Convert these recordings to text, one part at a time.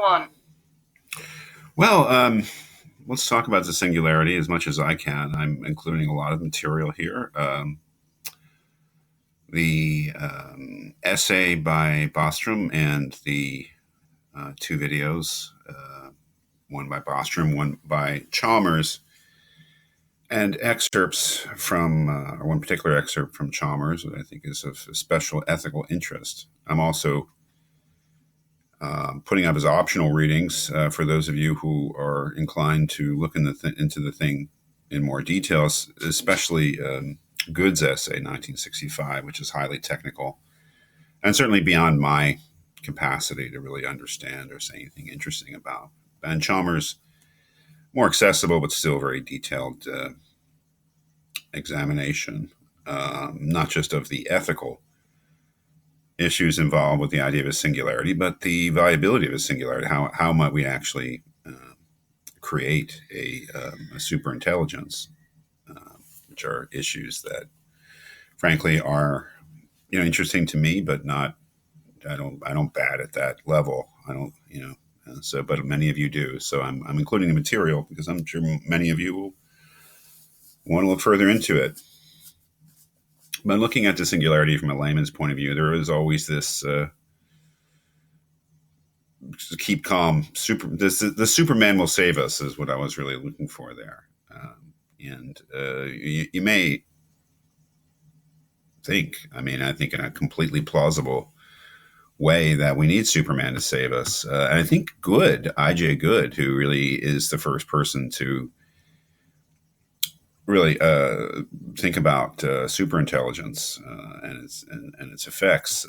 One. Well, let's talk about the singularity as much as I can. I'm including a lot of material here. The essay by Bostrom and the two videos, one by Bostrom, one by Chalmers, and excerpts from, or one particular excerpt from Chalmers that I think is of special ethical interest. I'm also putting up as optional readings for those of you who are inclined to look into the thing in more details, especially Good's essay, 1965, which is highly technical and certainly beyond my capacity to really understand or say anything interesting about. And Chalmers, more accessible but still very detailed examination, not just of the ethical issues involved with the idea of a singularity, but the viability of a singularity. How might we actually create a super intelligence, which are issues that, frankly, are interesting to me, but not. I don't bat at that level. I don't so, but many of you do. So I'm including the material because I'm sure many of you will want to look further into it. But looking at the singularity from a layman's point of view, there is always this keep calm. The Superman will save us is what I was really looking for there. And you may think, I think in a completely plausible way that we need Superman to save us. And I think I.J. Good, who really is the first person to really think about superintelligence and its effects.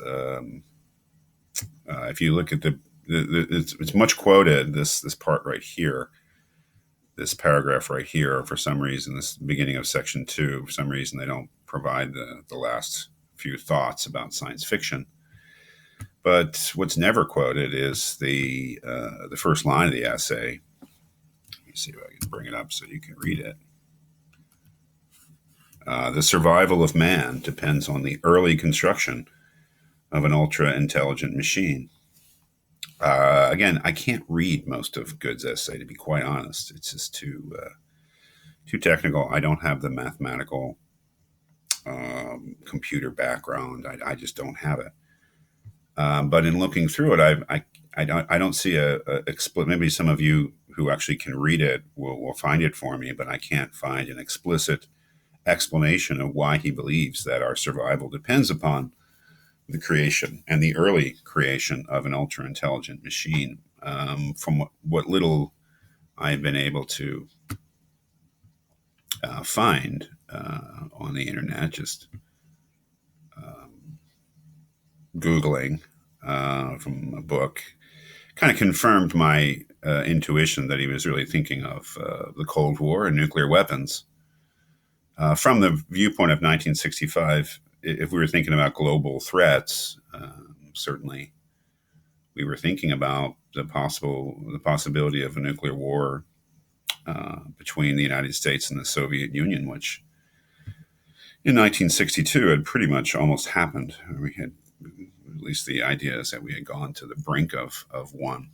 If you look at it's much quoted, this part right here, this paragraph right here. For some reason, this beginning of section 2, for some reason they don't provide the last few thoughts about science fiction. But what's never quoted is the first line of the essay. Let me see if I can bring it up so you can read it. The survival of man depends on the early construction of an ultra intelligent machine. Again, I can't read most of Good's essay, to be quite honest. It's just too technical. I don't have the mathematical computer background. I just don't have it. But in looking through it, I don't see a explicit. Maybe some of you who actually can read it will find it for me, but I can't find an explicit explanation of why he believes that our survival depends upon the creation and the early creation of an ultra intelligent machine. From what little I've been able to find on the internet, just Googling from a book, kind of confirmed my intuition that he was really thinking of the Cold War and nuclear weapons. From the viewpoint of 1965, if we were thinking about global threats, certainly we were thinking about the possibility of a nuclear war between the United States and the Soviet Union, which in 1962 had pretty much almost happened. We had, at least the idea is that we had gone to the brink of one.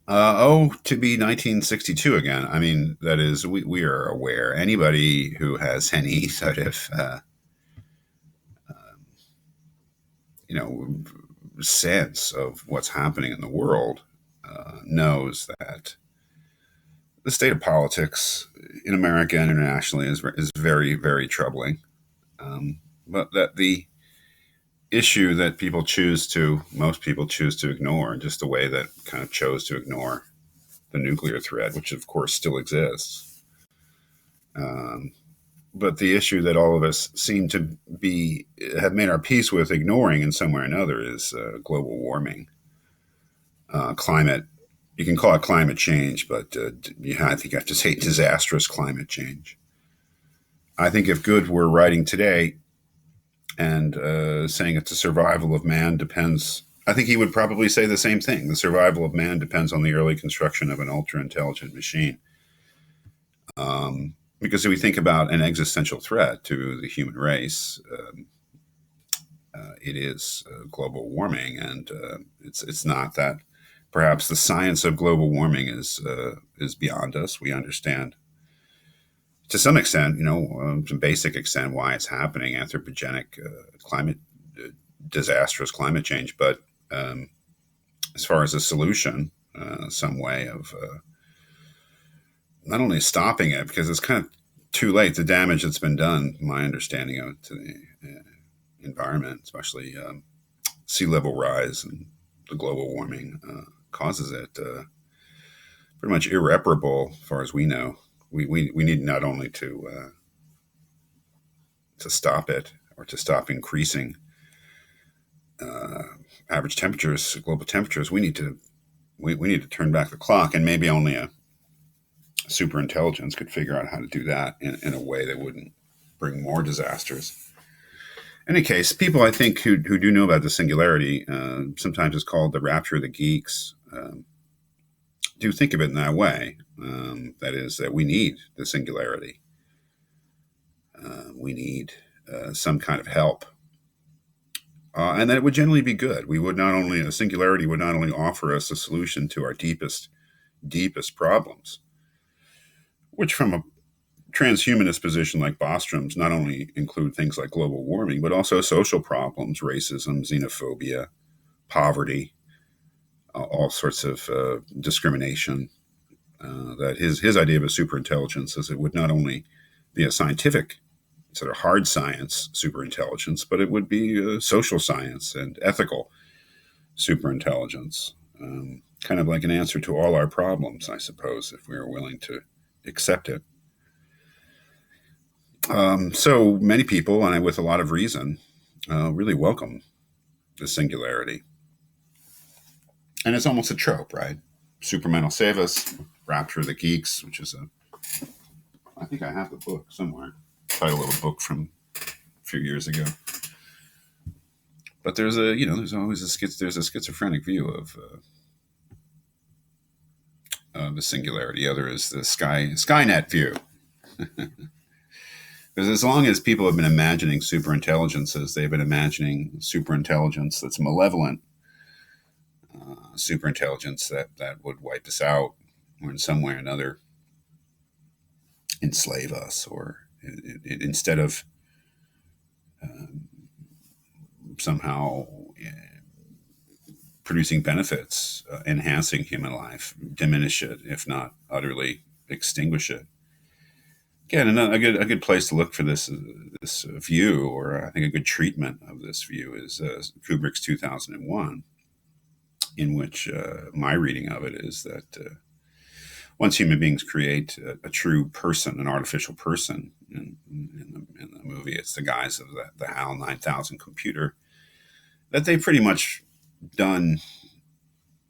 To be 1962 again. That is, we are aware. Anybody who has any sort of, sense of what's happening in the world knows that the state of politics in America and internationally is very, very troubling. But that the issue that most people choose to ignore, just the way that kind of chose to ignore the nuclear threat, which of course still exists. But the issue that all of us seem to have made our peace with ignoring in some way or another is global warming, climate. You can call it climate change, but I think I have to say disastrous climate change. I think if Good were writing today and saying it's the survival of man depends, I think he would probably say the same thing. The survival of man depends on the early construction of an ultra intelligent machine. Because if we think about an existential threat to the human race, it is global warming, and it's not that perhaps the science of global warming is beyond us. We understand to some extent, to basic extent, why it's happening, anthropogenic climate, disastrous climate change. But as far as a solution, some way of not only stopping it, because it's kind of too late, the damage that's been done, my understanding of it, to the environment, especially sea level rise and the global warming causes it pretty much irreparable as far as we know. We need not only to stop it or to stop increasing average temperatures, global temperatures. We need to turn back the clock, and maybe only a super intelligence could figure out how to do that in a way that wouldn't bring more disasters. In any case, people I think who do know about the singularity, sometimes it's called the rapture of the geeks, do think of it in that way. That is, that we need the singularity. We need some kind of help. And that it would generally be good. A singularity would not only offer us a solution to our deepest problems, which from a transhumanist position like Bostrom's not only include things like global warming, but also social problems, racism, xenophobia, poverty, all sorts of discrimination. That his idea of a superintelligence is it would not only be a scientific, sort of hard science superintelligence, but it would be social science and ethical superintelligence. Kind of like an answer to all our problems, I suppose, if we are willing to accept it. So many people, and with a lot of reason, really welcome the singularity. And it's almost a trope, right? Superman will save us, Rapture of the Geeks, which is I think I have the book somewhere, title of a book from a few years ago. But there's always there's a schizophrenic view of the singularity. The other is the Skynet view. Because as long as people have been imagining superintelligences, they've been imagining superintelligence that's malevolent, superintelligence that would wipe us out, or in some way or another enslave us, or instead of somehow producing benefits, enhancing human life, diminish it, if not utterly extinguish it. Again, a good place to look for this view, or I think a good treatment of this view, is Kubrick's 2001, in which my reading of it is that once human beings create a true person, an artificial person, in the movie, it's the guise of the HAL 9000 computer, that they've pretty much done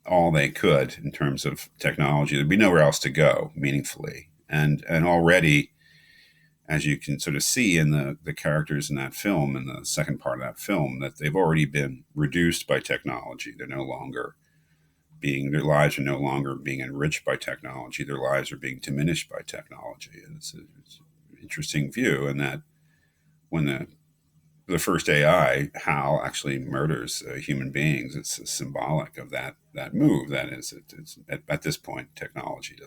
all they could in terms of technology. There'd be nowhere else to go meaningfully. And already, as you can sort of see in the characters in that film, in the second part of that film, that they've already been reduced by technology. Their lives are no longer being enriched by technology. Their lives are being diminished by technology. It's an interesting view, in that when the first AI, HAL, actually murders human beings, it's symbolic of that move. That is, it's at this point, technology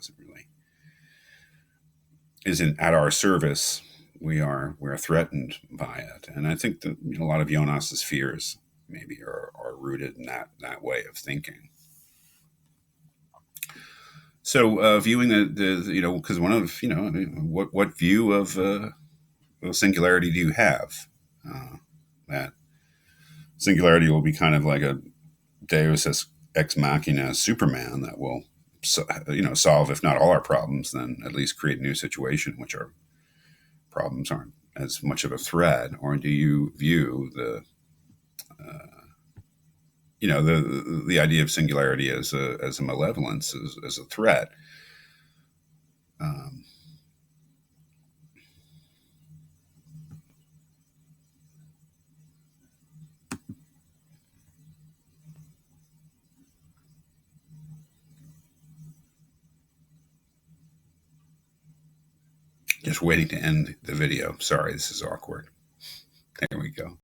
isn't at our service. We're threatened by it, and I think that a lot of Jonas's fears maybe are rooted in that way of thinking. So viewing because one of what view of singularity do you have? That singularity will be kind of like a Deus ex machina Superman that will solve, if not all our problems, then at least create a new situation in which our problems aren't as much of a threat? Or do you view the idea of singularity as a malevolence, as a threat? Just waiting to end the video. Sorry, this is awkward. There we go.